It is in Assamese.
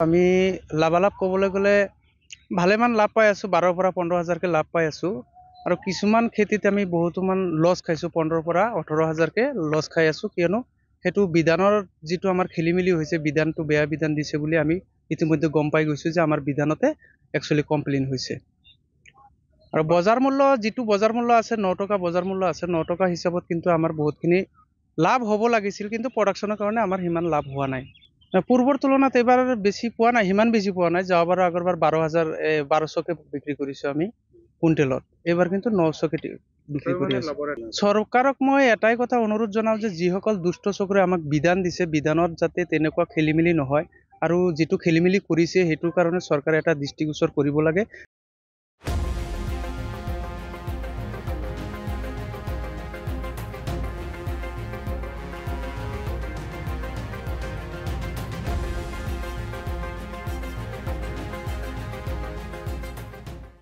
আমি লাভালাভ ক'বলৈ গ'লে ভালেমান লাভ পাই আছোঁ, 12,000 পৰা 15,000কে লাভ পাই আছোঁ। আৰু কিছুমান খেতিত আমি বহুতমান লছ খাইছোঁ, 15,000 পৰা 18,000কে লছ খাই আছোঁ। কিয়নো সেইটো বিধানৰ যিটো আমাৰ খেলি মেলি হৈছে, বিধানটো বেয়া বিধান দিছে বুলি আমি ইতিমধ্যে গম পাই গৈছোঁ যে আমাৰ বিধানতে একচুৱেলি কমপ্লেইন হৈছে। আৰু বজাৰ মূল্য যিটো বজাৰ মূল্য আছে 9 টকা বজাৰ মূল্য আছে, 9 টকা হিচাপত কিন্তু আমাৰ বহুতখিনি লাভ হ'ব লাগিছিল, কিন্তু প্ৰডাকশ্যনৰ কাৰণে আমাৰ সিমান লাভ হোৱা নাই। পূৰ্বৰ তুলনাত এইবাৰ বেছি পোৱা নাই, সিমান বেছি পোৱা নাই। যোৱাবাৰ আগৰবাৰ 12,000-1200কে বিক্ৰী কৰিছোঁ আমি কুইণ্টেলত। এইবাৰ কিন্তু 900কে বিক্ৰী কৰি আছোঁ। চৰকাৰক মই এটাই কথা অনুৰোধ জনাওঁ যে যিসকল দুষ্ট চক্ৰে আমাক বিধান দিছে, বিধানত যাতে তেনেকুৱা খেলি মেলি নহয়। আৰু যিটো খেলি মেলি কৰিছে সেইটোৰ কাৰণে চৰকাৰে এটা দৃষ্টিগোচৰ কৰিব লাগে।